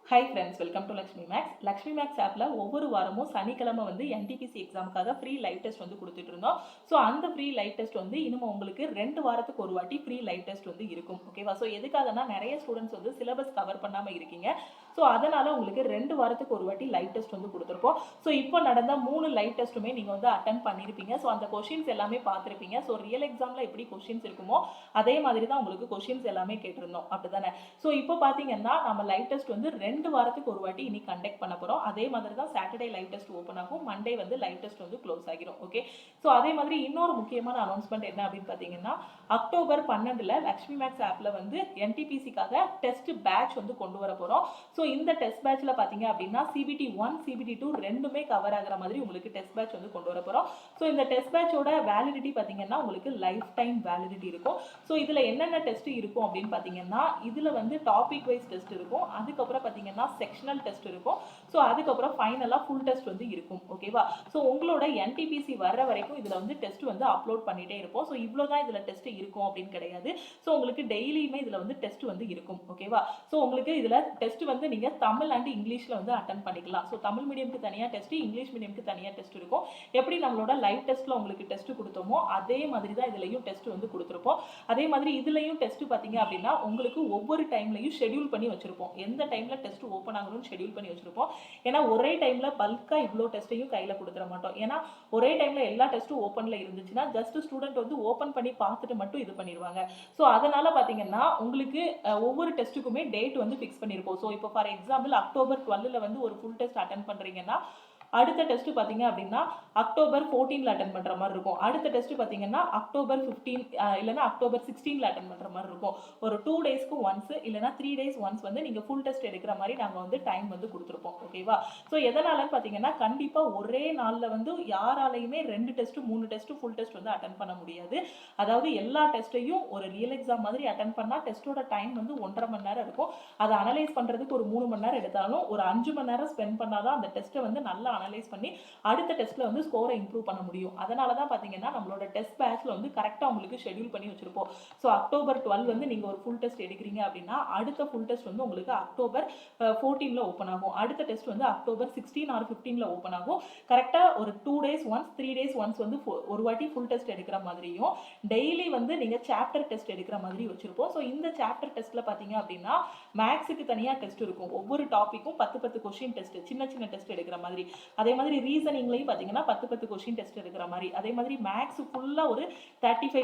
Hi friends, welcome to Lakshmi maths. Lakshmi maths ஆப்பில் ஒவ்வொரு வாரமும் சனிக்கிழமை வந்து என்டிபிசி எக்ஸாமுக்காக ஃப்ரீ லைவ் டெஸ்ட் வந்து கொடுத்துட்டு இருந்தோம். ஸோ அந்த ஃப்ரீ லைவ் டெஸ்ட் வந்து இன்னும் உங்களுக்கு 2 வாரத்துக்கு ஒரு வாட்டி ஃப்ரீ லைவ் டெஸ்ட் வந்து இருக்கும். ஓகேவா? ஸோ எதுக்காகனா நிறைய ஸ்டூடெண்ட்ஸ் வந்து சிலபஸ் கவர் பண்ணாமல் இருக்கீங்க. ஸோ அதனால் உங்களுக்கு 2 வாரத்துக்கு ஒரு வாட்டி லைவ் டெஸ்ட் வந்து கொடுத்துருப்போம். ஸோ இப்போ நடந்த 3 லைவ் டெஸ்ட்டுமே நீங்கள் வந்து அட்டன் பண்ணியிருப்பீங்க. ஸோ அந்த கொஷின்ஸ் எல்லாமே பார்த்துருப்பீங்க. ஸோ ரியல் எக்ஸாமில் எப்படி கொஷின்ஸ் இருக்குமோ அதே மாதிரி தான் உங்களுக்கு கொஷின்ஸ் எல்லாமே கேட்டிருந்தோம். அப்படி தானே? ஸோ இப்போ பார்த்தீங்கன்னா நம்ம லைவ் டெஸ்ட் வந்து 2 வாரத்துக்கு ஒரு வாட்டி இனி கண்டக்ட் பண்ண போகிறோம். அதே மாதிரி தான் சாட்டர்டே லைவ் டெஸ்ட் ஓப்பன் ஆகும், மண்டே வந்து லைவ் டெஸ்ட் வந்து க்ளோஸ் ஆகிரும். ஓகே. ஸோ அதே மாதிரி இன்னொரு முக்கியமான அனௌன்ஸ்மெண்ட் என்ன அப்படின்னு பார்த்தீங்கன்னா, அக்டோபர் 12 லக்ஷ்மி மேக்ஸ் ஆப்பில் வந்து என்டிபிசிக்காக டெஸ்ட் பேட்ச் வந்து கொண்டு வர போகிறோம். ஸோ இந்த டெஸ்ட் பேட்ச்ல பார்த்தீங்க அப்படின்னா சிபிடி 1 சிபிடி 2 ரெண்டுமே கவர் ஆகிற மாதிரி உங்களுக்கு டெஸ்ட் பேட்ச் வந்து கொண்டு வர போகிறோம். ஸோ இந்த டெஸ்ட் பேட்சோட வேலிடிட்டி பார்த்தீங்கன்னா உங்களுக்கு லைஃப் டைம் வேலிடிட்டி இருக்கும். ஸோ இதில் என்னென்ன டெஸ்ட் இருக்கும் அப்படின்னு பார்த்தீங்கன்னா, இதில் வந்து டாபிக் வைஸ் டெஸ்ட் இருக்கும், அதுக்கப்புறம் பார்த்தீங்கன்னா செக்ஷனல் டெஸ்ட் இருக்கும், ஸோ அதுக்கப்புறம் ஃபைனலாக ஃபுல் டெஸ்ட் வந்து இருக்கும். ஓகேவா? ஸோ உங்களோட என்டிபிசி வர்ற வரைக்கும் இதில் வந்து டெஸ்ட் வந்து அப்லோட் பண்ணிட்டே இருப்போம். ஸோ இவ்வளோ தான் இதில் டெஸ்ட் இருக்கும் அப்படின்னு கிடையாது. ஸோ உங்களுக்கு டெய்லியுமே இதில் வந்து டெஸ்ட் வந்து இருக்கும். ஓகேவா? ஸோ உங்களுக்கு இதில் டெஸ்ட் வந்து நீங்கள் தமிழ் அண்ட் இங்கிலீஷில் வந்து அட்டன் பண்ணிக்கலாம். ஸோ தமிழ் மீடியம்க்கு தனியாக டெஸ்ட், இங்கிலீஷ் மீடியம்க்கு தனியாக டெஸ்ட் இருக்கும். எப்படி நம்மளோட லைவ் டெஸ்ட்டில் உங்களுக்கு டெஸ்ட் கொடுத்தோமோ அதே மாதிரி தான் இதுலையும் டெஸ்ட் வந்து கொடுத்துருப்போம். அதே மாதிரி இதுலையும் டெஸ்ட் பார்த்தீங்க அப்படின்னா உங்களுக்கு ஒவ்வொரு டைம்லையும் ஷெடியூல் பண்ணி வச்சிருப்போம். எந்த டைமில் டெஸ்ட் ஓப்பன் ஆகணும்னு ஷெடியூல் பண்ணி வச்சிருப்போம். ஏன்னா ஒரே டைமில் பல்காக இவ்வளோ டெஸ்ட்டையும் கையில் கொடுத்துட மாட்டோம். ஏன்னா ஒரே டைமில் எல்லா டெஸ்ட்டும் ஓப்பனில் இருந்துச்சுன்னா ஜஸ்ட் ஸ்டூடெண்ட் வந்து ஓப்பன் பண்ணி பார்த்துட்டு மட்டும் இது பண்ணிடுவாங்க. ஸோ அதனால் பார்த்தீங்கன்னா உங்களுக்கு ஒவ்வொரு டெஸ்ட்டுக்குமே டேட் வந்து ஃபிக்ஸ் பண்ணியிருப்போம். ஸோ இப்போ ஃபார் எக்ஸாம்பிள் அக்டோபர் 12 வந்து ஒரு ஃபுல் டெஸ்ட் அட்டன் பண்ணுறீங்கன்னா அடுத்த டெஸ்ட் பார்த்தீங்க அப்படின்னா அக்டோபர் 14 அட்டன் பண்ணுற மாதிரி இருக்கும். அடுத்த டெஸ்ட் பார்த்தீங்கன்னா அக்டோபர் 15 இல்லைனா அக்டோபர் 16 அட்டன் பண்ணுற மாதிரி இருக்கும். ஒரு 2 டேஸ்க்கு ஒன்ஸ் இல்லைனா 3 டேஸ் ஒன்ஸ் வந்து நீங்கள் ஃபுல் டெஸ்ட் எடுக்கிற மாதிரி நாங்கள் வந்து டைம் வந்து கொடுத்துருப்போம். ஓகேவா? ஸோ எதனாலன்னு பார்த்தீங்கன்னா கண்டிப்பாக ஒரே நாளில் வந்து யாராலையுமே 2 டெஸ்ட் 3 டெஸ்ட் ஃபுல் டெஸ்ட் வந்து அட்டன் பண்ண முடியாது. அதாவது எல்லா டெஸ்ட்டையும் ஒரு ரியல் எக்ஸாம் மாதிரி அட்டன் பண்ணால் டெஸ்ட்டோட டைம் வந்து 1.5 மணி நேரம் இருக்கும். அதை அனலைஸ் பண்ணுறதுக்கு ஒரு 3 மணி நேரம் எடுத்தாலும் ஒரு 5 மணி நேரம் ஸ்பெண்ட் பண்ணாதான் அந்த டெஸ்ட்டை வந்து நல்லா அனலைஸ் பண்ணி அடுத்த டெஸ்ட்ல வந்து ஸ்கோரை இம்ப்ரூவ் பண்ண முடியும். அதனால தான் பாத்தீங்கன்னா நம்மளோட டெஸ்ட் பேட்ச்ல வந்து கரெக்டா உங்களுக்கு ஷெட்யூல் பண்ணி வச்சிருப்போம். ஸோ அக்டோபர் 12 வந்து நீங்க ஒரு ஃபுல் டெஸ்ட் எடுக்கிறீங்க அப்படின்னா அடுத்த ஃபுல் டெஸ்ட் வந்து உங்களுக்கு அக்டோபர் 14 ஓப்பன் ஆகும். அடுத்த டெஸ்ட் வந்து அக்டோபர் 16 ஆர் 15 ஓப்பன் ஆகும். கரெக்டா ஒரு 2 டேஸ் ஒன்ஸ் 3 டேஸ் ஒன்ஸ் வந்து ஒரு வாட்டி ஃபுல் டெஸ்ட் எடுக்கிற மாதிரியும் டெய்லி வந்து நீங்க சாப்டர் டெஸ்ட் எடுக்கிற மாதிரி வச்சிருப்போம். ஸோ இந்த சாப்டர் டெஸ்ட்ல பாத்தீங்க அப்படின்னா மேக்ஸுக்கு தனியா டெஸ்ட் இருக்கும். ஒவ்வொரு டாபிக்கும் 10 கொஸ்டின் டெஸ்ட், சின்ன சின்ன டெஸ்ட் எடுக்கிற மாதிரி. அதே மாதிரி ரீசனிங்லையும் பார்த்தீங்கன்னா 10 கொஸ்டின் டெஸ்ட் எடுக்கிற மாதிரி. அதே மாதிரி மேக்ஸ் ஃபுல்லாக ஒரு 35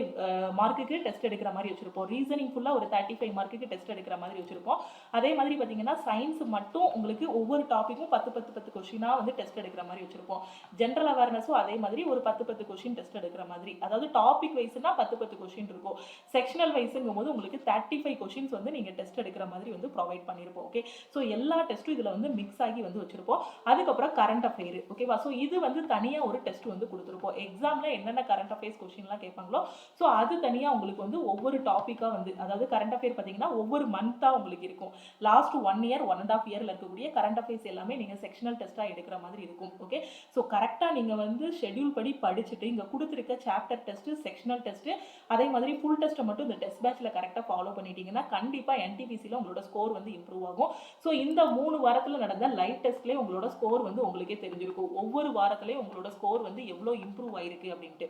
மார்க்குக்கு டெஸ்ட் எடுக்கிற மாதிரி வச்சிருப்போம். ரீசனிங் ஃபுல்லாக ஒரு 35 மார்க்குக்கு டெஸ்ட் எடுக்கிற மாதிரி வச்சிருப்போம். அதே மாதிரி பார்த்தீங்கன்னா சயின்ஸ் மட்டும் உங்களுக்கு ஒவ்வொரு டாப்பிக்கும் 10 கொஸ்டினாக வந்து டெஸ்ட் எடுக்கிற மாதிரி வச்சிருப்போம். ஜென்ரல் அவேர்னஸும் அதே மாதிரி ஒரு 10 கொஸ்டின் டெஸ்ட் எடுக்கிற மாதிரி. அதாவது டாபிக் வைஸ்னா 10 கொஸ்டின் இருக்கும். செக்ஷனல் வைஸுங்கும் போது உங்களுக்கு 35 கொஸ்டின்ஸ் வந்து நீங்கள் டெஸ்ட் எடுக்கிற மாதிரி வந்து ப்ரொவைட் பண்ணியிருப்போம். ஓகே. ஸோ எல்லா டெஸ்ட்டும் இதில் வந்து மிக்ஸ் ஆகி வந்து வச்சிருப்போம். அதுக்கப்புறம் கரண்ட் அஃபேர். ஓகேவா? ஸோ இது வந்து தனியாக ஒரு டெஸ்ட் வந்து கொடுத்துருப்போம். எக்ஸாமில் என்னென்ன கரண்ட் அஃபேர்ஸ் கொஸ்டின்லாம் கேட்பாங்களோ ஸோ அது தனியாக உங்களுக்கு வந்து ஒவ்வொரு டாப்பிக்காக வந்து, அதாவது கரண்ட் அஃபேர் பார்த்தீங்கன்னா ஒவ்வொரு மந்த்தாக உங்களுக்கு இருக்கும். லாஸ்ட் 1 இயர் 1.5 இயரில் இருக்கக்கூடிய கரண்ட் அஃபேர்ஸ் எல்லாமே நீங்கள் செக்ஷனல் டெஸ்ட்டாக எடுக்கிற மாதிரி இருக்கும். ஓகே. ஸோ கரெக்டாக நீங்கள் வந்து ஷெட்யூல் படி படிச்சுட்டு இங்கே கொடுத்துருக்க சாப்டர் டெஸ்ட்டு, செக்ஷனல் டெஸ்ட்டு, அதே மாதிரி ஃபுல் டெஸ்ட்டை மட்டும் இந்த டெஸ்ட் பேட்சில் கரெக்டாக ஃபாலோ பண்ணிட்டீங்கன்னா கண்டிப்பாக என்டிபிசியில் உங்களோட ஸ்கோர் வந்து இம்ப்ரூவ் ஆகும். ஸோ இந்த 3 வாரத்தில் நடந்த லைவ் டெஸ்ட்லேயே உங்களோட ஸ்கோர் வந்து உங்களுக்கே தெரிஞ்சிருக்கும். ஒவ்வொரு வாரத்திலையும் உங்களோட ஸ்கோர் வந்து எவ்வளோ இம்ப்ரூவ் ஆயிருக்கு அப்படின்ட்டு.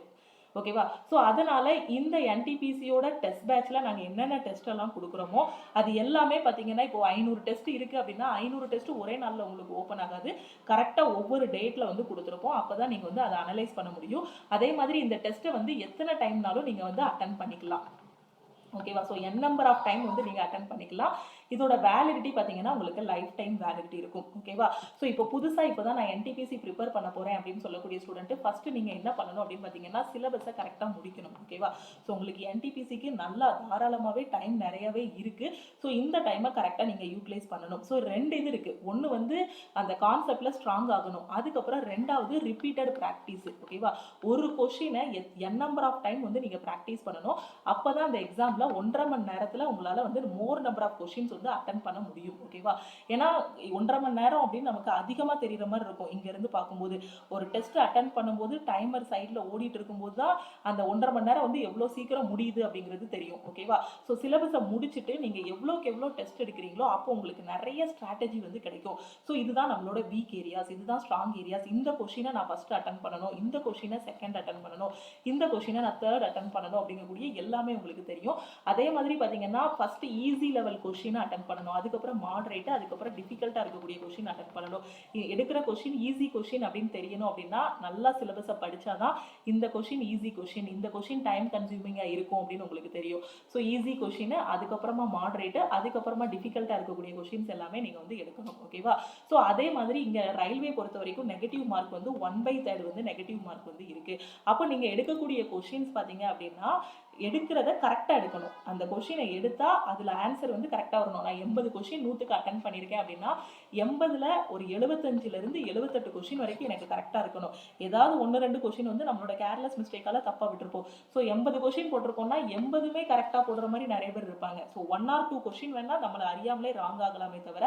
ஓகேவா? ஸோ அதனால இந்த என்டிபிசியோட டெஸ்ட் பேட்ச்ல நாங்கள் என்னென்ன டெஸ்ட் எல்லாம் கொடுக்குறோமோ அது எல்லாமே பார்த்தீங்கன்னா இப்போ 500 டெஸ்ட் இருக்கு அப்படின்னா 500 டெஸ்ட் ஒரே நாளில் உங்களுக்கு ஓப்பன் ஆகாது. கரெக்டாக ஒவ்வொரு டேட்ல வந்து கொடுத்துருப்போம். அப்போதான் நீங்கள் வந்து அதை அனலைஸ் பண்ண முடியும். அதே மாதிரி இந்த டெஸ்ட்டை வந்து எத்தனை டைம்னாலும் நீங்கள் வந்து அட்டன் பண்ணிக்கலாம். ஓகேவா? So n number of time வந்து நீங்கள் அட்டன் பண்ணிக்கலாம். இதோட வேலிடிட்டி பார்த்தீங்கன்னா உங்களுக்கு லைஃப் டைம் வேலிடிட்டி இருக்கும். ஓகேவா? ஸோ இப்போ புதுசாக இப்போ தான் நான் என்டிபிசி ப்ரிப்பேர் பண்ண போகிறேன் அப்படின்னு சொல்லக்கூடிய ஸ்டூடெண்ட் ஃபஸ்ட்டு நீங்கள் என்ன பண்ணணும் அப்படின்னு பார்த்தீங்கன்னா சிலபஸை கரெக்டாக முடிக்கணும். ஓகேவா? ஸோ உங்களுக்கு என்டிபிசிக்கு நல்லா தாராளமாகவே டைம் நிறையவே இருக்குது. ஸோ இந்த டைமை கரெக்டாக நீங்கள் யூட்டிலைஸ் பண்ணணும். ஸோ 2 இது இருக்குது. ஒன்று வந்து அந்த கான்செப்டில் ஸ்ட்ராங் ஆகணும். அதுக்கப்புறம் 2வது ரிப்பீட்டட் ப்ராக்டிஸ். ஓகேவா? ஒரு கொஷினை என் நம்பர் ஆஃப் டைம் வந்து நீங்கள் ப்ராக்டிஸ் பண்ணணும். அப்போ தான் அந்த எக்ஸாமில் 1.5 மணி நேரத்தில் உங்களால் வந்து மோர் நம்பர் ஆஃப் கொஷின்ஸ் வந்து வந்து அட்டன் பண்ண முடியும். ஓகேவா? ஏன்னா 1.5 மணி நேரம் அப்படின்னு நமக்கு அதிகமாக தெரிகிற மாதிரி இருக்கும் இங்கேருந்து பார்க்கும்போது. ஒரு டெஸ்ட் அட்டன் பண்ணும்போது டைமர் சைடில் ஓடிட்டு இருக்கும்போது தான் அந்த 1.5 மணி நேரம் வந்து எவ்வளோ சீக்கிரம் முடியுது அப்படிங்கிறது தெரியும். ஓகேவா? ஸோ சிலபஸை முடிச்சுட்டு நீங்கள் எவ்வளோக்கு எவ்வளோ டெஸ்ட் எடுக்கிறீங்களோ அப்போ உங்களுக்கு நிறைய ஸ்ட்ராட்டஜி வந்து கிடைக்கும். ஸோ இதுதான் நம்மளோட வீக் ஏரியாஸ், இதுதான் ஸ்ட்ராங் ஏரியாஸ். இந்த கொஷினை நான் ஃபர்ஸ்ட் அட்டன் பண்ணணும், இந்த கொஷினை செகண்ட் அட்டன் பண்ணணும், இந்த கொஷினை நான் தேர்ட் அட்டன் பண்ணணும் அப்படிங்கக்கூடிய எல்லாமே உங்களுக்கு தெரியும். அதே மாதிரி பார்த்தீங்கன்னா ஃபர்ஸ்ட் ஈஸி லெவல் கொஷினை அட்டன் பண்ணணும், அதுக்கப்புறம் மாடரேட், அதுக்கப்புறம் டிஃபிகல்ட்டாக இருக்கக்கூடிய கொஷின் அட்டன் பண்ணணும். எடுக்கிற கொஷின் ஈஸி கொஷின் அப்படின்னு தெரியணும் அப்படின்னா நல்லா சிலபஸை படிச்சாதான் இந்த கொஷின் ஈஸி கொஷின், இந்த கொஷின் டைம் கன்சியூமிங்காக இருக்கும் அப்படின்னு உங்களுக்கு தெரியும். ஸோ ஈஸி கொஷின், அதுக்கப்புறமா மாடரேட், அதுக்கப்புறமா டிஃபிகல்ட்டாக இருக்கக்கூடிய கொஷின்ஸ் எல்லாமே நீங்கள் வந்து எடுக்கணும். ஓகேவா? ஸோ அதே மாதிரி இங்கே ரயில்வே பொறுத்த வரைக்கும் நெகட்டிவ் மார்க் வந்து 1/3 வந்து நெகட்டிவ் மார்க் வந்து இருக்கு. அப்போ நீங்கள் எடுக்கக்கூடிய கொஷின்ஸ் பார்த்தீங்க அப்படின்னா எடுக்கிறத கரெக்டாக எடுக்கணும். அந்த கொஷினை எடுத்தால் அதில் ஆன்சர் வந்து கரெக்டாக வரணும். நான் 80 கொஷின் 100க்கு அட்டன் பண்ணியிருக்கேன் அப்படின்னா 80ல் ஒரு 75லேருந்து 78 கொஷின் வரைக்கும் எனக்கு கரெக்டாக இருக்கணும். ஏதாவது 1-2 கொஷின் வந்து நம்மளோட கேர்லெஸ் மிஸ்டேக்கால தப்பாக விட்டுருப்போம். ஸோ 80 கொஷின் போட்டிருக்கோம்னா 80மே கரெக்டாக போடுற மாதிரி நிறைய பேர் இருப்பாங்க. ஸோ 1 or 2 கொஷின் வேணால் நம்மளை அறியாமலே ராங் ஆகலாமே தவிர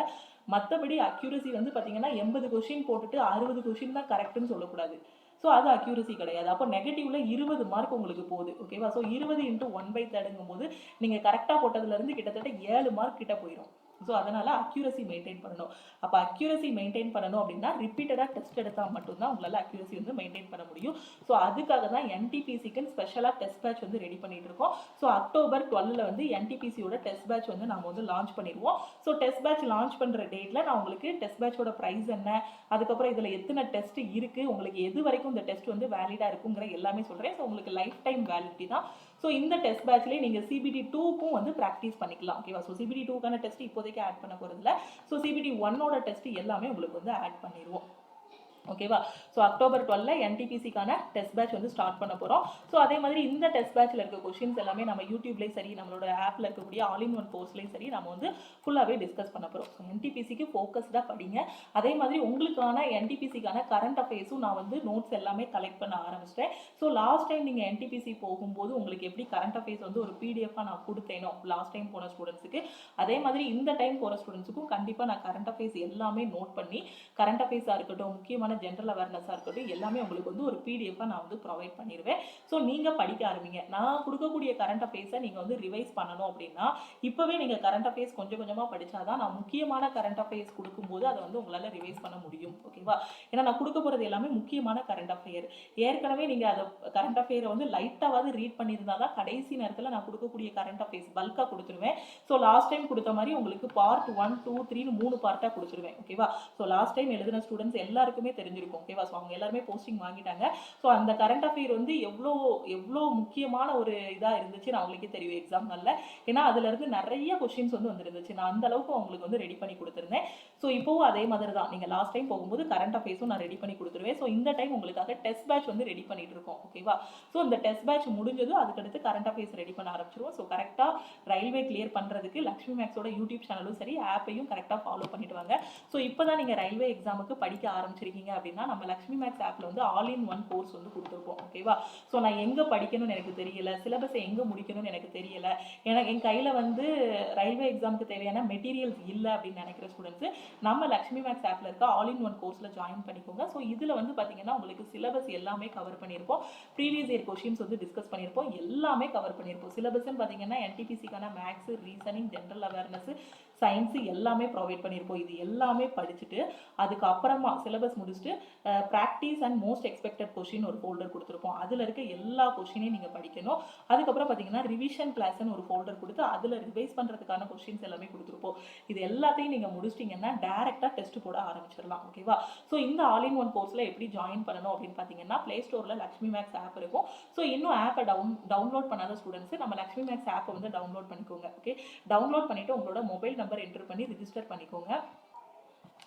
மற்றபடி அக்யூரசி வந்து பார்த்தீங்கன்னா 80 கொஷின் போட்டுட்டு 60 கொஷின் தான் கரெக்டுன்னு சொல்லக்கூடாது. ஸோ அது அக்யூரசி கிடையாது. அப்போ நெகட்டிவ்ல 20 மார்க் உங்களுக்கு போகுது. ஓகேவா? ஸோ 20 × 1/3 போது நீங்கள் கரெக்டாக போட்டதுலேருந்து கிட்டத்தட்ட 7 மார்க் கிட்ட போயிடும். ஸோ அதனால் அக்யூரசி மெயின்டைன் பண்ணணும். அப்போ அக்யூரசி மெயின்டைன் பண்ணணும் அப்படின்னா ரிப்பீட்டடாக டெஸ்ட் எடுத்தால் மட்டும்தான் உங்களால் அக்யூரசி வந்து மெயின்டைன் பண்ண முடியும். ஸோ அதுக்காக தான் என்டிபிசிக்குன்னு ஸ்பெஷலாக டெஸ்ட் பேட்ச் வந்து ரெடி பண்ணிட்டு இருக்கோம். ஸோ October 12 வந்து என்டிபிசியோட டெஸ்ட் பேட்ச் வந்து நம்ம வந்து லான்ச் பண்ணிடுவோம். ஸோ டெஸ்ட் பேட்ச் லான்ச் பண்ணுற டேட்டில் நான் உங்களுக்கு டெஸ்ட் பேட்சோட ப்ரைஸ் என்ன, அதுக்கப்புறம் இதில் எத்தனை டெஸ்ட் இருக்குது, உங்களுக்கு எது வரைக்கும் இந்த டெஸ்ட் வந்து வேலிடாக இருக்குங்கிற எல்லாமே சொல்கிறேன். ஸோ உங்களுக்கு லைஃப் டைம் வேலிடிட்டி தான். ஸோ இந்த டெஸ்ட் பேட்ச்லேயே நீங்கள் CBT 2க்கும் வந்து ப்ராக்டிஸ் பண்ணிக்கலாம். ஓகேவா? ஸோ CBT 2க்கான டெஸ்ட் இப்போதைக்கு ஆட் பண்ண போகிறதில்ல. ஸோ CBT 1ஓட டெஸ்ட் எல்லாமே உங்களுக்கு வந்து ஆட் பண்ணிடுவோம். ஓகேவா? ஸோ October 12 என்டிபிசிக்கான டெஸ்ட் பேட்ச் வந்து ஸ்டார்ட் பண்ண போகிறோம். ஸோ அதே மாதிரி இந்த டெஸ்ட் பேட்சில் இருக்க கொஷின்ஸ் எல்லாமே நம்ம யூடியூப்லேயும் சரி, நம்மளோட ஆப்பில் இருக்கக்கூடிய ஆல்-இன்-ஒன் கோர்ஸ்லேயும் சரி நம்ம வந்து ஃபுல்லாகவே டிஸ்கஸ் பண்ண போகிறோம். ஸோ என்டிபிசிக்கு ஃபோக்கஸ்டாக படிங்க. அதே மாதிரி உங்களுக்கான என்டிபிசிக்கான கரண்ட் அஃபேர்ஸும் நான் வந்து நோட்ஸ் எல்லாமே கலெக்ட் பண்ண ஆரம்பிச்சிட்டேன். ஸோ லாஸ்ட் டைம் நீங்கள் என்டிபிசி போகும்போது உங்களுக்கு எப்படி கரண்ட் அஃபேர்ஸ் வந்து ஒரு பிடிஎஃபாக நான் கொடுத்தேனோ லாஸ்ட் டைம் போன ஸ்டூடெண்ட்ஸுக்கு, அதே மாதிரி இந்த டைம் போகிற ஸ்டூடெண்ட்ஸுக்கும் கண்டிப்பாக நான் கரண்ட் அஃபேர்ஸ் எல்லாமே நோட் பண்ணி, கரண்ட் அஃபேர்ஸாக இருக்கட்டும், முக்கியமான ஜென்ரல் அவேர்னஸாக இருக்கட்டும், எல்லாமே உங்களுக்கு வந்து ஒரு பிடிஎஃபாக நான் வந்து ப்ரொவைட் பண்ணிடுவேன். ஸோ நீங்கள் படிக்க ஆரம்பிங்க. நான் கொடுக்கக்கூடிய கரண்ட் அஃபேர்ஸை நீங்கள் வந்து ரிவைஸ் பண்ணணும் அப்படின்னா இப்போவே நீங்கள் கரண்ட் அஃபேர்ஸ் கொஞ்சம் கொஞ்சமாக படித்தாதான் நான் முக்கியமான கரண்ட் அஃபேர்ஸ் கொடுக்கும்போது அதை வந்து உங்களால் ரிவைஸ் பண்ண முடியும். ஓகேவா? ஏன்னா நான் கொடுக்க போகிறது எல்லாமே முக்கியமான கரண்ட் அஃபேர். ஏற்கனவே நீங்கள் அதை கரண்ட் அஃபேரை வந்து லைட்டாவது ரீட் பண்ணியிருந்தா தான் கடைசி நேரத்தில் நான் கொடுக்கக்கூடிய கரண்ட் அஃபேர்ஸ் பல்காக கொடுத்துருவேன். ஸோ லாஸ்ட் டைம் கொடுத்த மாதிரி உங்களுக்கு பார்ட் 1, 2, 3 3 பார்ட்டாக கொடுத்துருவேன். ஓகேவா? ஸோ லாஸ்ட் டைம் எழுதின ஸ்டூடெண்ட்ஸ் எல்லாருக்குமே தெரிஞ்சிருக்கும். ஓகேவா? ஸோ அவங்க எல்லாருமே போஸ்டிங் வாங்கிட்டாங்க. ஸோ அந்த கரண்ட் அஃபேர் வந்து எவ்வளோ முக்கியமான ஒரு இதாக இருந்துச்சு நான் அவங்களுக்கே தெரியும் எக்ஸாம்னால. ஏன்னா அதுலேருந்து நிறைய கொஷின்ஸ் வந்து வந்துருந்துச்சு. நான் அந்த அளவுக்கு அவங்களுக்கு வந்து ரெடி பண்ணி கொடுத்துருந்தேன். ஸோ இப்போவும் அதே மாதிரி தான் நீங்கள் லாஸ்ட் டைம் போகும்போது கரண்ட் அஃபேர்ஸும் நான் ரெடி பண்ணி கொடுத்துருவேன். ஸோ இந்த டைம் உங்களுக்காக டெஸ்ட் பேட்ச் வந்து ரெடி பண்ணிட்டு இருக்கோம். ஓகேவா? ஸோ இந்த டெஸ்ட் பேட்ச் முடிஞ்சதும் அதுக்கடுத்து கரண்ட் அஃபேர்ஸ் ரெடி பண்ண ஆரம்பிச்சிருவோம். ஸோ கரெக்டாக ரயில்வே கிளியர் பண்ணுறதுக்கு லக்ஷ்மி மேக்ஸோட யூடியூப் சேனலும் சரி, ஆப்பையும் கரெக்டாக ஃபாலோ பண்ணிட்டு வாங்க. ஸோ இப்போ தான் நீங்கள் ரயில்வே எக்ஸாமுக்கு படிக்க ஆரம்பிச்சிருக்கீங்க அப்படின்னா நம்ம லக்ஷ்மி மேக்ஸ் ஆப்பில் வந்து ஆல்-இன்-ஒன் கோர்ஸ் வந்து கொடுத்துருப்போம். ஓகேவா? ஸோ நான் எங்கே படிக்கணும்னு எனக்கு தெரியல, சிலபஸை எங்கே முடிக்கணும்னு எனக்கு தெரியல, எனக்கு என் கையில் வந்து ரயில்வே எக்ஸாமுக்கு தேவையான மெட்டீரியல்ஸ் இல்லை அப்படின்னு நினைக்கிற ஸ்டூடெண்ட்ஸு நம்ம லக்ஷ்மி மேக்ஸ் ஆப்பில் இருக்க ஆல்-இன்-ஒன் கோர்ஸில் ஜாயின் பண்ணிக்கோங்க. ஸோ இதில் வந்து பார்த்தீங்கன்னா உங்களுக்கு சிலபஸ் எல்லாமே கவர் பண்ணியிருப்போம். ப்ரீவியஸ் இயர் கொஷின்ஸ் வந்து டிஸ்கஸ் பண்ணியிருப்போம். எல்லாமே கவர் பண்ணியிருப்போம். சிலபஸ்ன்னு பார்த்தீங்கன்னா என்டிபிசிக்கான maths, reasoning, general awareness, science எல்லாமே ப்ரொவைட் பண்ணியிருப்போம். இது எல்லாமே படிச்சுட்டு அதுக்கப்புறமா சிலபஸ் முடிச்சுட்டு practice and most expected question ஒரு ஃபோல்டர் கொடுத்துருப்போம். அதில் இருக்க எல்லா கொஷினையும் நீங்கள் படிக்கணும். அதுக்கப்புறம் பார்த்தீங்கன்னா ரிவிஷன் கிளாஸ்ன்னு ஒரு ஃபோல்டர் கொடுத்து அதில் ரிவைஸ் பண்ணுறதுக்கான கொஷின்ஸ் எல்லாமே கொடுத்துருப்போம். இது எல்லாத்தையும் நீங்கள் முடிச்சிட்டிங்கன்னா டேரெக்டாக டெஸ்ட் போட ஆரம்பிச்சிடலாம். ஓகேவா? ஸோ இந்த ஆல்-இன்-ஒன் கோர்ஸில் எப்படி ஜாயின் பண்ணணும் அப்படின்னு பார்த்தீங்கன்னா ப்ளே ஸ்டோரில் லக்ஷ்மி மேக்ஸ் ஆப் இருக்கும். ஸோ இன்னும் ஆப்பை டவுன்லோட் பண்ணாத ஸ்டூடெண்ட்ஸ் நம்ம லக்ஷ்மி மேக்ஸ் ஆப்பை வந்து டவுன்லோட் பண்ணிக்கோங்க. ஓகே, டவுன்லோட் பண்ணிவிட்டு உங்களோட மொபைல் நம்பர் என்டர் பண்ணி ரிஜிஸ்டர் பண்ணிக்கோங்க.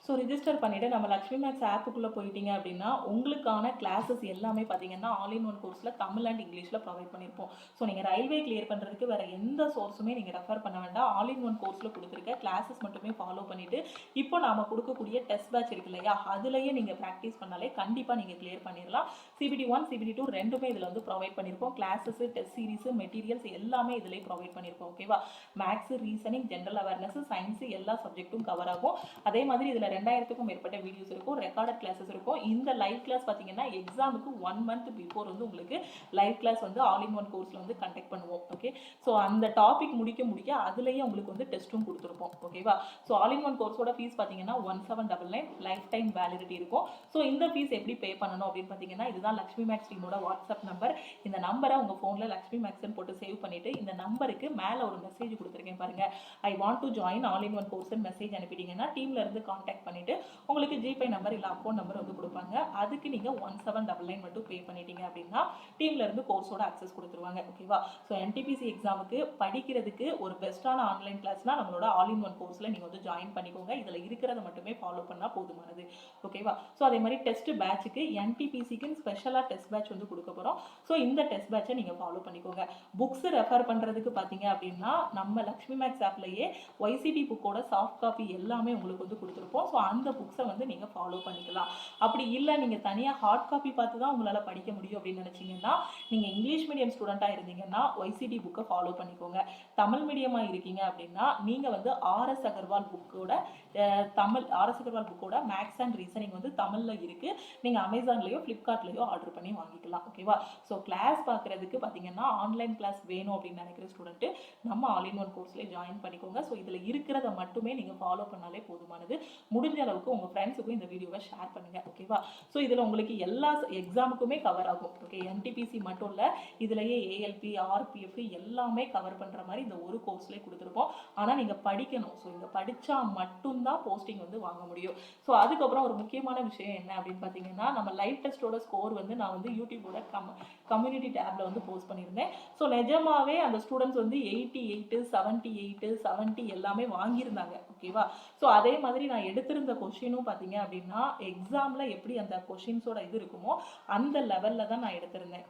ஸோ ரிஜிஸ்டர் பண்ணிவிட்டு நம்ம லக்ஷ்மி மேக்ஸ் ஆப்புக்குள்ளே போயிட்டீங்க அப்படின்னா உங்களுக்கான கிளாஸஸ் எல்லாமே பார்த்தீங்கன்னா ஆல் இன் ஒன் கோர்ஸில் தமிழ் அண்ட் இங்கிலீஷில் ப்ரொவைட் பண்ணியிருப்போம். ஸோ நீங்கள் ரயில்வே கிளியர் பண்ணுறதுக்கு வேறு எந்த சோர்ஸுமே நீங்கள் ரெஃபர் பண்ண வேண்டாம். ஆல் இன் ஒன் கோர்ஸில் கொடுத்துருக்க கிளாஸஸ் மட்டுமே ஃபாலோ பண்ணிவிட்டு இப்போ நாம் கொடுக்கக்கூடிய டெஸ்ட் பேட்ச் இருக்கு இல்லையா, அதுலேயே நீங்கள் ப்ராக்டிஸ் பண்ணாலே கண்டிப்பாக நீங்கள் கிளியர் பண்ணிடலாம். CBT 1 CBT 2 ரெண்டுமே இதில் வந்து ப்ரொவைட் பண்ணியிருப்போம். கிளாஸஸ், டெஸ்ட் சீரிஸ், மெட்டீரியல்ஸ் எல்லாமே இதிலே ப்ரொவைட் பண்ணியிருப்போம். ஓகேவா, maths, reasoning, general awareness, science எல்லா சப்ஜெக்ட்டும் கவர் ஆகும். அதே மாதிரி இதில் 2000க்கும் மேற்பட்ட வீடியோஸ் இருக்கும், ரெக்கார்டட் கிளாஸஸ் இருக்கும். இந்த லைவ் கிளாஸ் பார்த்தீங்கன்னா எக்ஸாமுக்கு 1 month பிஃபோர் வந்து உங்களுக்கு லைவ் கிளாஸ் வந்து ஆல் இன் ஒன் கோர்ஸில் வந்து கண்டக்ட் பண்ணுவோம். ஓகே, ஸோ அந்த டாபிக் முடிக்க அதுலேயே உங்களுக்கு வந்து டெஸ்ட்டும் கொடுத்துருப்போம். ஓகேவா, ஸோ ஆல் இன் ஒன் கோர்ஸோட ஃபீஸ் பார்த்தீங்கன்னா 1799 லைஃப் டைம் வேலிடிட்டி இருக்கும். ஸோ இந்த ஃபீஸ் எப்படி பே பண்ணணும் அப்படின்னு பார்த்தீங்கன்னா இதுதான் லக்ஷ்மி மேக்ஸ் டீமோட வாட்ஸ்அப் நம்பர். இந்த நம்பரை உங்கள் ஃபோனில் லக்ஷ்மி மேக்ஸ்ன்னு போட்டு சேவ் பண்ணிவிட்டு இந்த நம்பருக்கு மேலே ஒரு மெசேஜ் கொடுத்துருக்கேன் பாருங்கள், I want to join all in one course message அனுப்பிட்டீங்கன்னா டீம்ல இருந்து கான்டாக்ட் பண்ணிட்டு உங்களுக்கு ஜிபே நம்பர் இல்லை அக்கௌண்ட் நம்பர் வந்து கொடுப்பாங்க. அதுக்கு நீங்கள் 1799 மட்டும் பே பண்ணிட்டீங்க அப்படின்னா டீம்ல இருந்து கோர்ஸோட அக்சஸ் கொடுத்துருவாங்க. ஓகேவா, ஸோ NTPC எக்ஸாமுக்கு படிக்கிறதுக்கு ஒரு பெஸ்ட்டான ஆன்லைன் கிளாஸ்னா நம்மளோட ஆல் இன் ஒன் கோர்ஸில் நீங்கள் வந்து ஜாயின் பண்ணிக்கோங்க. இதில் இருக்கிறத மட்டுமே ஃபாலோ பண்ணால் போதுமானது. ஓகேவா, ஸோ அதே மாதிரி டெஸ்ட் பேட்சுக்கு NTPCக்கு ஸ்பெஷலாக டெஸ்ட் பேட்ச் வந்து கொடுக்க போகிறோம். ஸோ இந்த டெஸ்ட் பேட்சை நீங்கள் ஃபாலோ பண்ணிக்கோங்க. புக்ஸ் ரெஃபர் பண்ணுறதுக்கு பார்த்தீங்க அப்படின்னா நம்ம லக்ஷ்மி மேக்ஸ் ஆப்லேயே YCT புக்கோட சாஃப்ட் காப்பி எல்லாமே உங்களுக்கு வந்து கொடுத்துருப்போம். ஸோ அந்த புக்ஸை வந்து நீங்கள் ஃபாலோ பண்ணிக்கலாம். அப்படி இல்லை நீங்கள் தனியாக ஹார்ட் காப்பி பார்த்து தான் உங்களால் படிக்க முடியும் அப்படின்னு நினச்சிங்கன்னா நீங்கள் இங்கிலீஷ் மீடியம் ஸ்டூடெண்ட்டாக இருந்தீங்கன்னா YCT புக்கை ஃபாலோ பண்ணிக்கோங்க. தமிழ் மீடியமாக இருக்கீங்க அப்படின்னா நீங்கள் வந்து RS அகர்வால் புக்கோட RS அகர்வால் புக்கோட மேக்ஸ் அண்ட் ரீசனிங் வந்து தமிழில் இருக்குது. நீங்கள் அமேசான்லேயோ ஃப்ளிப்கார்ட்லேயோ ஆர்டர் பண்ணி வாங்கிக்கலாம். ஓகேவா, ஸோ கிளாஸ் பார்க்குறதுக்கு பார்த்தீங்கன்னா ஆன்லைன் கிளாஸ் வேணும் அப்படின்னு நினைக்கிற ஸ்டூடெண்ட்டு நம்ம ஆல் இன் ஒன் கோர்ஸ்லேயே ஜாயின் பண்ணிக்கோங்க. ஸோ இதில் இருக்கிறத மட்டுமே நீங்கள் ஃபாலோ பண்ணாலே போதுமானது. முடிஞ்ச அளவுக்கு உங்கள் ஃப்ரெண்ட்ஸுக்கும் இந்த வீடியோவை ஷேர் பண்ணுங்கள். ஓகேவா, ஸோ இதில் உங்களுக்கு எல்லா எக்ஸாமுக்குமே கவர் ஆகும். ஓகே, NTPC மட்டும் இல்லை, இதுலேயே ALP, RPF எல்லாமே கவர் பண்ணுற மாதிரி இந்த ஒரு கோர்ஸ்லேயே கொடுத்துருப்போம். ஆனால் நீங்கள் படிக்கணும். ஸோ இங்கே படித்தா மட்டும்தான் போஸ்டிங் வந்து வாங்க முடியும். ஸோ அதுக்கப்புறம் ஒரு முக்கியமான விஷயம் என்ன அப்படின்னு பார்த்தீங்கன்னா நம்ம லைவ் டெஸ்ட்டோட ஸ்கோர் வந்து நான் வந்து யூடியூபோட கம்யூனிட்டி டேப்ல வந்து போஸ்ட் பண்ணியிருந்தேன். ஸோ நிஜமாவே அந்த ஸ்டூடெண்ட்ஸ் வந்து 88, 78, 70 எல்லாமே வாங்கியிருந்தாங்க. ஓகேவா, ஸோ அதே மாதிரி நான் எடுத்திருந்த கொஷினும் பார்த்தீங்க அப்படின்னா எக்ஸாமில் எப்படி அந்த கொஷின்ஸோட இது இருக்குமோ அந்த லெவலில் தான் நான் எடுத்திருந்தேன்.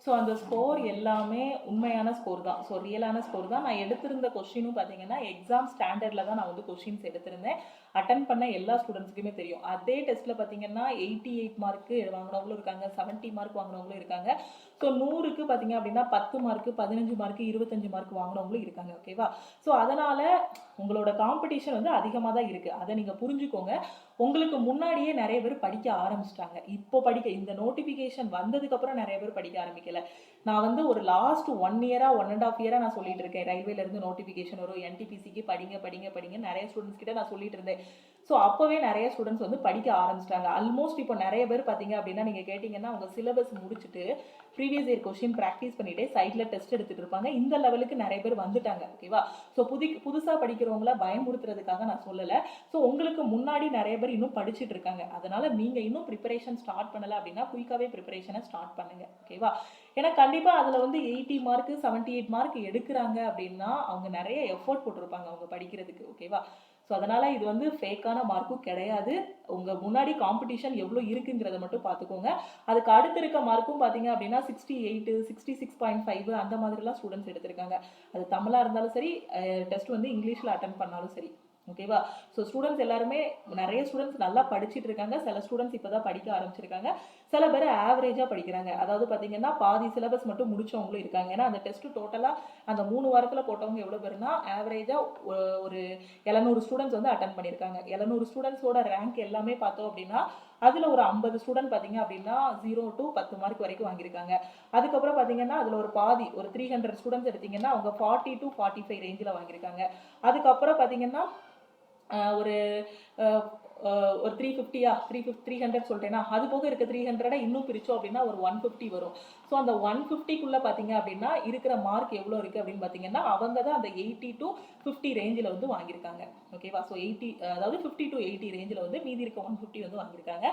ஸோ அந்த ஸ்கோர் எல்லாமே உண்மையான ஸ்கோர் தான். ஸோ ரியலான ஸ்கோர் தான். நான் எடுத்திருந்த கொஸ்டினும் பார்த்தீங்கன்னா எக்ஸாம் ஸ்டாண்டர்டில் தான் நான் வந்து கொஸ்டின்ஸ் எடுத்திருந்தேன். அட்டன் பண்ண எல்லா ஸ்டூடெண்ட்ஸுக்குமே தெரியும். அதே டெஸ்ட்டில் பார்த்தீங்கன்னா 88 மார்க்கு வாங்கினவங்களும் இருக்காங்க, 70 மார்க் வாங்கினவங்களும் இருக்காங்க. ஸோ 100க்கு பார்த்தீங்க அப்படின்னா 10 மார்க்கு, 15 மார்க்கு, 25 மார்க் வாங்கினவங்களும் இருக்காங்க. ஓகேவா, ஸோ அதனால் உங்களோட காம்படிஷன் வந்து அதிகமாக தான் இருக்குது. அதை நீங்கள் புரிஞ்சுக்கோங்க. உங்களுக்கு முன்னாடியே நிறைய பேர் படிக்க ஆரம்பிச்சிட்டாங்க. இப்போ இந்த நோட்டிஃபிகேஷன் வந்ததுக்கப்புறம் நிறைய பேர் படிக்க ஆரம்பிக்கல. நான் வந்து ஒரு லாஸ்ட் 1 இயரா 1.5 இயரா நான் சொல்லிட்டு இருக்கேன், ரயில்வேல இருந்து நோட்டிஃபிகேஷன் வரும், NTPCக்கு படிங்க நிறைய ஸ்டூடெண்ட்ஸ் கிட்ட நான் சொல்லிட்டு இருந்தேன். ஸோ அப்போவே நிறைய ஸ்டூடெண்ட்ஸ் வந்து படிக்க ஆரம்பிச்சிட்டாங்க. ஆல்மோஸ்ட் இப்போ நிறைய பேர் பார்த்தீங்க அப்படின்னா நீங்கள் கேட்டிங்கன்னா அவங்க சிலபஸ் முடிச்சுட்டு ப்ரீவியஸ் இயர் கொஸ்டின் ப்ராக்டிஸ் பண்ணிட்டு சைடில் டெஸ்ட் எடுத்துகிட்டு இருப்பாங்க. இந்த லெவலுக்கு நிறைய பேர் வந்துட்டாங்க. ஓகேவா, ஸோ புதுசாக படிக்கிறவங்கள பயமுறுத்துறதுக்காக நான் சொல்லலை. ஸோ உங்களுக்கு முன்னாடி நிறைய பேர் இன்னும் படிச்சுட்டு இருக்காங்க. அதனால் நீங்கள் இன்னும் ப்ரிப்பரேஷன் ஸ்டார்ட் பண்ணலை அப்படின்னா குயிக்காகவே ப்ரிப்பரேஷனை ஸ்டார்ட் பண்ணுங்கள். ஓகேவா, ஏன்னா கண்டிப்பாக அதில் வந்து 80 மார்க்கு 78 மார்க் எடுக்கிறாங்க அப்படின்னா அவங்க நிறைய எஃபோர்ட் போட்டிருப்பாங்க அவங்க படிக்கிறதுக்கு. ஓகேவா, ஸோ அதனால் இது வந்து ஃபேக்கான மார்க்கும் கிடையாது. உங்கள் முன்னாடி காம்படிஷன் எவ்வளோ இருக்குங்கிறத மட்டும் பார்த்துக்கோங்க. அதுக்கு அடுத்து இருக்க மார்க்கும் பார்த்தீங்க அப்படின்னா 68, 66.5 அந்த மாதிரிலாம் ஸ்டூடெண்ட்ஸ் எடுத்திருக்காங்க. அது தமிழாக இருந்தாலும் சரி, டெஸ்ட் வந்து இங்கிலீஷில் அட்டன் பண்ணாலும் சரி. ஓகேவா, ஸோ ஸ்டூடெண்ட்ஸ் எல்லாருமே நிறைய ஸ்டூடெண்ட்ஸ் நல்லா படிச்சுட்டு இருக்காங்க. சில ஸ்டூடெண்ட்ஸ் இப்போ தான் படிக்க ஆரம்பிச்சிருக்காங்க. சில பேர் ஆவரேஜாக படிக்கிறாங்க. அதாவது பார்த்தீங்கன்னா பாதி சிலபஸ் மட்டும் முடிச்சவங்களும் இருக்காங்க. ஏன்னா அந்த டெஸ்ட்டு டோட்டலாக அந்த 3 வாரத்தில் போட்டவங்க எவ்வளோ பேருனா ஆவரேஜாக ஒரு 700 ஸ்டூடெண்ட்ஸ் வந்து அட்டன் பண்ணியிருக்காங்க. 700 ஸ்டூடெண்ட்ஸோட ரேங்க் எல்லாமே பார்த்தோம் அப்படின்னா அதில் ஒரு 50 ஸ்டூடெண்ட் பார்த்தீங்க அப்படின்னா 0 to 10 மார்க் வரைக்கும் வாங்கியிருக்காங்க. அதுக்கப்புறம் பார்த்தீங்கன்னா அதில் ஒரு பாதி ஒரு 300 ஸ்டூடெண்ட்ஸ் எடுத்தீங்கன்னா அவங்க 40 to 45 ரேஞ்சில் வாங்கியிருக்காங்க. அதுக்கப்புறம் பார்த்தீங்கன்னா ஒரு 300 சொல்லிட்டேன்னா அது போக இருக்க 300 இன்னும் பிரிச்சோம் அப்படின்னா ஒரு 150 வரும். ஸோ அந்த 150க்குள்ளே பார்த்தீங்க அப்படின்னா இருக்கிற மார்க் எவ்வளோ இருக்குது அப்படின்னு பார்த்தீங்கன்னா அவங்க தான் அந்த 80 to 50 ரேஞ்சில் வந்து வாங்கியிருக்காங்க. ஓகேவா, ஸோ 80 அதாவது 50 to 80 ரேஞ்சில் வந்து மீதி இருக்க 150 வந்து வாங்கியிருக்காங்க.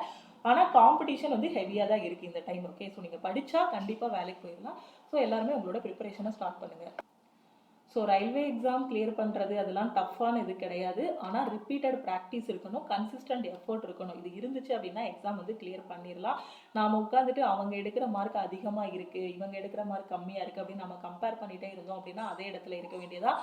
ஆனால் காம்படிஷன் வந்து ஹெவியாக தான் இருக்குது இந்த டைம். ஓகே, ஸோ நீங்கள் படித்தா கண்டிப்பாக வேலைக்கு போயிடலாம். ஸோ எல்லாருமே உங்களோட ப்ரிப்பரேஷனை ஸ்டார்ட் பண்ணுங்கள். ஸோ ரயில்வே எக்ஸாம் கிளியர் பண்ணுறது அதெல்லாம் டஃப்பான இது கிடையாது. ஆனால் ரிப்பீட்டட் ப்ராக்டிஸ் இருக்கணும், கன்சிஸ்டன்ட் எஃபோர்ட் இருக்கணும். இது இருந்துச்சு அப்படின்னா எக்ஸாம் வந்து கிளியர் பண்ணிடலாம். நாம் உட்காந்துட்டு அவங்க எடுக்கிற மார்க் அதிகமாக இருக்குது, இவங்க எடுக்கிற மார்க் கம்மியாக இருக்குது அப்படின்னு நம்ம கம்பேர் பண்ணிகிட்டே இருந்தோம் அப்படின்னா அதே இடத்துல இருக்க வேண்டியதா.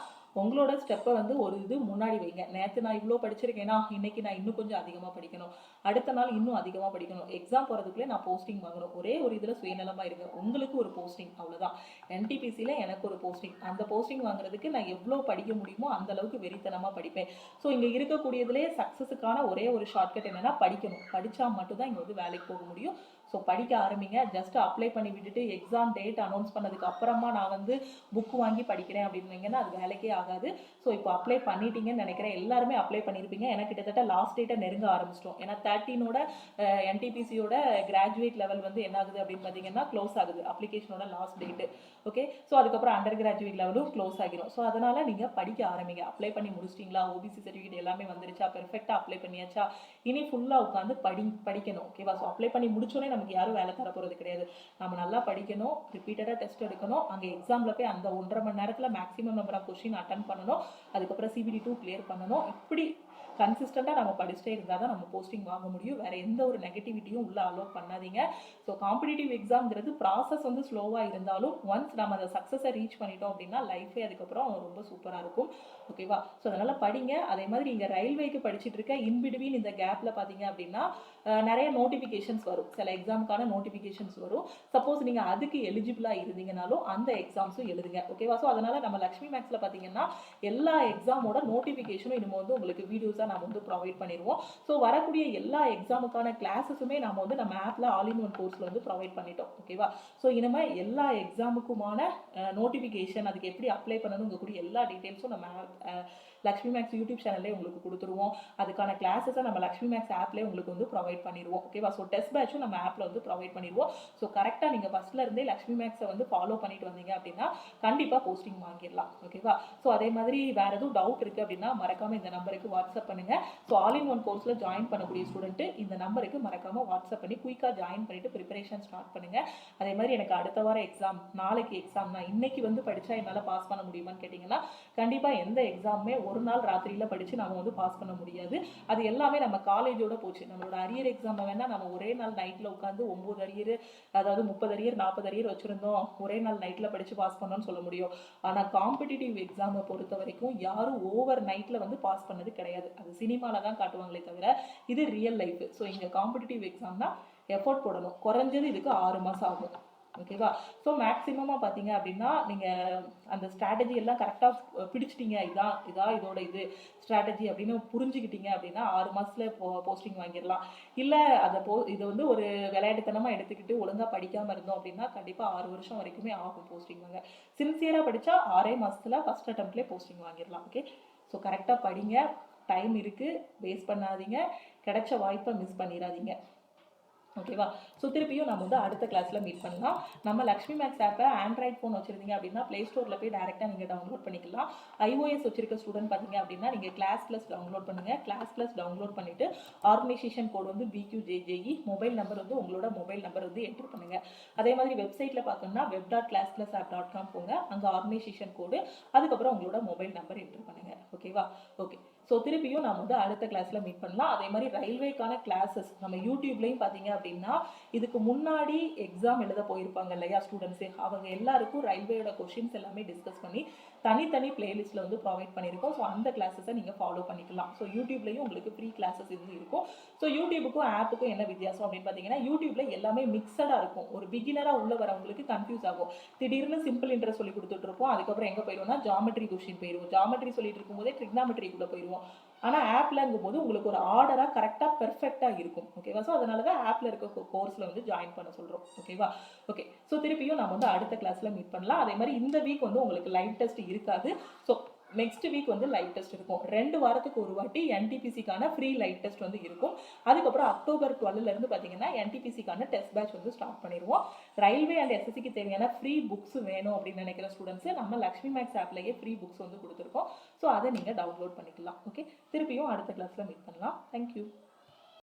உங்களோட ஸ்டெப்பை வந்து ஒரு இது முன்னாடி வைங்க. நேற்று நான் இவ்வளோ படிச்சிருக்கேன்னா இன்னைக்கு நான் இன்னும் கொஞ்சம் அதிகமாக படிக்கணும், அடுத்த நாள் இன்னும் அதிகமாக படிக்கணும், எக்ஸாம் போகிறதுக்குள்ளே நான் போஸ்டிங் வாங்கணும். ஒரே ஒரு இதில் சுயநலமாக இருங்க. உங்களுக்கு ஒரு போஸ்டிங் அவ்வளோதான். என்டிபிசியில் எனக்கு ஒரு போஸ்டிங், அந்த போஸ்டிங் வாங்குறதுக்கு நான் எவ்வளோ படிக்க முடியுமோ அந்த அளவுக்கு வெறித்தனமாக படிப்பேன். ஸோ இங்கே இருக்கக்கூடியதுலேயே சக்ஸஸுக்கான ஒரே ஒரு ஷார்ட்கட் என்னென்னா படிக்கணும். படித்தா மட்டும்தான் இங்கே வந்து வேலைக்கு போக முடியும். ஸோ படிக்க ஆரம்பிங்க. ஜஸ்ட் அப்ளை பண்ணி விட்டுட்டு எக்ஸாம் டேட் அனௌன்ஸ் பண்ணதுக்கு அப்புறமா நான் வந்து புக் வாங்கி படிக்கிறேன் அப்படின்னீங்கன்னா அது வேலைக்கே ஆகாது. ஸோ இப்போ அப்ளை பண்ணிட்டீங்கன்னு நினைக்கிறேன். எல்லாருமே அப்ளை பண்ணியிருப்பீங்க. எனக்கு கிட்டத்தட்ட லாஸ்ட் டேட்டை நெருங்க ஆரம்பிச்சிட்டோம். ஏன்னா 13ஓட என்டிபிசியோட கிராஜுவேட் லெவல் வந்து என்ன ஆகுது அப்படின்னு பார்த்தீங்கன்னா க்ளோஸ் ஆகுது, அப்ளிகேஷனோட லாஸ்ட் டேட்டு. ஓகே, ஸோ அதுக்கப்புறம் அண்டர் கிராஜுவேட் லெவலும் க்ளோஸ் ஆகிடும். ஸோ அதனால் நீங்கள் படிக்க ஆரம்பிங்க. அப்ளை பண்ணி முடிச்சிட்டிங்களா, ஓபிசி சர்டிஃபிகேட் எல்லாமே வந்துருச்சா, பெர்ஃபெக்டாக அப்ளை பண்ணியாச்சா, இனி ஃபுல்லாக உட்காந்து படிக்கணும். ஓகேவா? ஸோ அப்ளை பண்ணி முடிச்சோடனே நமக்கு யாரும் வேலை தர போகிறது கிடையாது. நம்ம நல்லா படிக்கணும், ரிப்பீட்டடாக டெஸ்ட் எடுக்கணும், அங்கே எக்ஸாமில் போய் அந்த 1.5 மணி நேரத்தில் maximum number of question attend பண்ணணும், அதுக்கப்புறம் CBD2 கிளியர் பண்ணணும். இப்படி கன்சிஸ்டண்டாக நம்ம படிச்சுட்டே இருந்தால் தான் நம்ம போஸ்டிங் வாங்க முடியும். வேறு எந்த ஒரு நெகட்டிவிட்டியும் உள்ளே அலோவ் பண்ணாதீங்க. ஸோ காம்படிட்டிவ் எக்ஸாம்ங்கிறது ப்ராசஸ் வந்து ஸ்லோவாக இருந்தாலும் ஒன்ஸ் நம்ம அந்த சக்ஸஸை ரீச் பண்ணிட்டோம் அப்படின்னா லைஃபே அதுக்கப்புறம் ரொம்ப சூப்பராக இருக்கும். ஓகேவா? ஸோ அதனால் படிங்க. அதே மாதிரி இங்கே ரயில்வேக்கு படிச்சுட்டு இருக்க இன்பிட்வீன் இந்த கேப்பில் பார்த்தீங்க அப்படின்னா நிறைய நோட்டிஃபிகேஷன்ஸ் வரும். சில எக்ஸாமுக்கான நோட்டிஃபிகேஷன்ஸ் வரும். சப்போஸ் நீங்கள் அதுக்கு எலிஜிபிளாக இருந்தீங்கனாலும் அந்த எக்ஸாம்ஸும் எழுதுங்க. ஓகேவா? ஸோ அதனால் நம்ம லக்ஷ்மி மேக்ஸில் பார்த்தீங்கன்னா எல்லா எக்ஸாமோட நோட்டிஃபிகேஷனும் இனிமேல் வந்து உங்களுக்கு வீடியோஸாக நம்ம வந்து ப்ரொவைட் பண்ணிடுவோம். ஸோ வரக்கூடிய எல்லா எக்ஸாமுக்கான கிளாஸஸுமே நம்ம வந்து நம்ம ஆப்பில் ஆல் இன் ஒன் கோர்ஸில் வந்து ப்ரொவைட் பண்ணிட்டோம். ஓகேவா? ஸோ இனிமேல் எல்லா எக்ஸாமுக்குமான நோட்டிஃபிகேஷன், அதுக்கு எப்படி அப்ளை பண்ணணுங்கக்கூடிய எல்லா டீட்டெயில்ஸும் நம்ம லக்ஷ்மி மேக்ஸ் யூடியூப் சேனல்லே உங்களுக்கு கொடுத்துருவோம். அதுக்கான கிளாஸஸை நம்ம லக்ஷ்மி மேக்ஸ் ஆப்லேயே உங்களுக்கு வந்து ப்ரொவைட் பண்ணிடுவோம். ஓகேவா? ஸோ டெஸ்ட் பேட்சும் நம்ம ஆப்பில் வந்து ப்ரொவைட் பண்ணிடுவோம். ஸோ கரெக்டாக நீங்கள் ஃபஸ்ட்டில் இருந்தே லக்ஷ்மி மேக்ஸை வந்து ஃபாலோ பண்ணிட்டு வந்தீங்க அப்படின்னா கண்டிப்பாக போஸ்டிங் வாங்கிடலாம். ஓகேவா? ஸோ அதே மாதிரி வேறு எதுவும் டவுட் இருக்குது அப்படின்னா மறக்காமல் இந்த நம்பருக்கு வாட்ஸ்அப் பண்ணுங்கள். ஸோ ஆல் இன் ஒன் கோர்ஸில் ஜாயின் பண்ணக்கூடிய ஸ்டூடெண்ட்டு இந்த நம்பருக்கு மறக்காமல் வாட்ஸ்அப் பண்ணி குயிக்காக ஜாயின் பண்ணிவிட்டு ப்ரிப்பரேஷன் ஸ்டார்ட் பண்ணுங்கள். அதே மாதிரி எனக்கு அடுத்த வாரம் எக்ஸாம், நாளைக்கு எக்ஸாம், நான் இன்னைக்கு வந்து படித்தா என்னால் பாஸ் பண்ண முடியுமான்னு கேட்டிங்கன்னா கண்டிப்பாக எந்த எக்ஸாமுமே ஒரு நாள் ராத்திரியில் படித்து நம்ம வந்து பாஸ் பண்ண முடியாது. அது எல்லாமே நம்ம காலேஜோட போச்சு. நம்மளோட அரியர் எக்ஸாமை வேணால் நம்ம ஒரே நாள் நைட்டில் உட்காந்து 9 அரியர், அதாவது 30 அரியர் 40 அரியர் வச்சுருந்தோம், ஒரே நாள் நைட்டில் படித்து பாஸ் பண்ணோன்னு சொல்ல முடியும். ஆனால் காம்படிட்டிவ் எக்ஸாமை பொறுத்த வரைக்கும் யாரும் ஓவர் நைட்டில் வந்து பாஸ் பண்ணது கிடையாது. அது சினிமாவில் தான் காட்டுவாங்களே தவிர இது ரியல் லைஃப். ஸோ இங்கே காம்படிட்டிவ் எக்ஸாம்னா எஃபோர்ட் போடணும். குறைஞ்சது இதுக்கு 6 மாதம் ஆகும். ஓகேவா? ஸோ மேக்ஸிமமாக பார்த்தீங்க அப்படின்னா நீங்கள் அந்த ஸ்ட்ராட்டஜி எல்லாம் கரெக்டாக பிடிச்சிட்டிங்க, இதோட இது ஸ்ட்ராட்டஜி அப்படின்னு புரிஞ்சுக்கிட்டீங்க அப்படின்னா 6 மாதத்தில் போஸ்டிங் வாங்கிடலாம். இல்லை இதை வந்து ஒரு விளையாட்டுத்தனமாக எடுத்துக்கிட்டு ஒழுங்காக படிக்காமல் இருந்தோம் அப்படின்னா கண்டிப்பாக 6 வருஷம் வரைக்குமே ஆகும் போஸ்டிங் வாங்க. சின்சியராக படித்தா 6 மாதத்தில் ஃபஸ்ட் அட்டம்ப்ட்லேயே போஸ்டிங் வாங்கிடலாம். ஓகே, ஸோ கரெக்டாக படிங்க, டைம் இருக்குது, வேஸ்ட் பண்ணாதீங்க, கிடைச்ச வாய்ப்பை மிஸ் பண்ணிடாதீங்க. ஓகேவா? ஸோ திருப்பியும் நம்ம வந்து அடுத்த கிளாஸில் மீட் பண்ணலாம். நம்ம லக்ஷ்மி மேக்ஸ் ஆப்பை ஆண்ட்ராய்ட் ஃபோன் வச்சுருந்தீங்க அப்படின்னா ப்ளே ஸ்டோரில் போய் டேரெக்டாக நீங்கள் டவுன்லோட் பண்ணிக்கலாம். iOS வச்சிருக்க ஸ்டூடெண்ட் பார்த்தீங்க அப்படின்னா நீங்கள் கிளாஸ் ப்ளஸ் டவுன்லோட் பண்ணுங்கள். கிளாஸ் ப்ளஸ் டவுன்லோட் பண்ணிவிட்டு ஆர்கனைசேஷன் கோட் வந்து BQJJE, மொபைல் நம்பர் வந்து உங்களோட மொபைல் நம்பர் வந்து என்ட்ரு பண்ணுங்கள். அதே மாதிரி வெப்சைட்டில் பார்த்தோம்னா web.classplusapp.com போங்க. அங்கே ஆர்கனைசேஷன் கோடு, அதுக்கப்புறம் உங்களோட மொபைல் நம்பர் என்ட்ரு பண்ணுங்கள். ஓகேவா? ஓகே, ஸோ திருப்பியும் நம்ம வந்து அடுத்த கிளாஸில் மீட் பண்ணலாம். அதே மாதிரி ரயில்வேக்கான கிளாஸஸ் நம்ம யூடியூப்லேயும் பார்த்தீங்க அப்படின்னா இதுக்கு முன்னாடி எக்ஸாம் எழுத போயிருப்பாங்க இல்லையா ஸ்டூடெண்ட்ஸு, அவங்க எல்லாருக்கும் ரயில்வேயோட கொஷின்ஸ் எல்லாமே டிஸ்கஸ் பண்ணி தனித்தனி பிளேலிஸ்ட்டில் வந்து ப்ரொவைட் பண்ணியிருக்கோம். ஸோ அந்த கிளாஸஸை நீங்கள் ஃபாலோ பண்ணிக்கலாம். ஸோ யூடியூப்லேயும் உங்களுக்கு ஃப்ரீ கிளாஸஸ் இது இருக்கும். ஸோ யூடியூபுக்கும் ஆப்புக்கும் என்ன வித்தியாசம் அப்படின்னு பார்த்தீங்கன்னா யூடியூப்பில் எல்லாமே மிக்சடாக இருக்கும். ஒரு பிகினராக உள்ள வரவங்களுக்கு கன்ஃபியூஸ் ஆகும். திடீர்னு சிம்பிள் இன்ட்ரெஸ்ட் சொல்லி கொடுத்துட்ருப்போம், அதுக்கப்புறம் எங்கே போயிடுவோம்னா ஜாமெட்ரி கொஷின் போயிடுவோம். ஜாமெட்ரி சொல்லிட்டு இருக்கும்போதே ட்ரிக்னாமெட்ரிக்குள்ளே போயிடுவோம். ஆனால் ஆப்லங்கும் போது உங்களுக்கு ஒரு ஆர்டராக கரெக்டாக பெர்ஃபெக்டாக இருக்கும். ஓகேவா? ஸோ அதனால தான் ஆப்பில் இருக்க கோர்ஸில் வந்து ஜாயின் பண்ண சொல்கிறோம். ஓகேவா? ஓகே, ஸோ திருப்பியும் நம்ம வந்து அடுத்த கிளாஸில் மீட் பண்ணலாம். அதே மாதிரி இந்த வீக் வந்து உங்களுக்கு லைவ் டெஸ்ட் இருக்காது. ஸோ நெக்ஸ்ட் வீக் வந்து லைவ் டெஸ்ட் இருக்கும். 2 வாரத்துக்கு ஒரு வாட்டி NTPCக்கான ஃப்ரீ லைவ் டெஸ்ட் வந்து இருக்கும். அதுக்கப்புறம் அக்டோபர் 12 பார்த்தீங்கன்னா NTPCக்கான டெஸ்ட் பேட்ச் வந்து ஸ்டார்ட் பண்ணிடுவோம். ரயில்வே அண்ட் SSCக்கு தேவையான ஃப்ரீ புக்ஸ் வேணும் அப்படின்னு நினைக்கிற ஸ்டூடெண்ட்ஸ் நம்ம லக்ஷ்மி மேக்ஸ் ஆப்லேயே ஃப்ரீ புக்ஸ் வந்து கொடுத்துருக்கோம். ஸோ அதை நீங்கள் டவுன்லோட் பண்ணிக்கலாம். ஓகே, திருப்பியும் அடுத்த கிளாஸில் மீட் பண்ணலாம். தேங்க்யூ.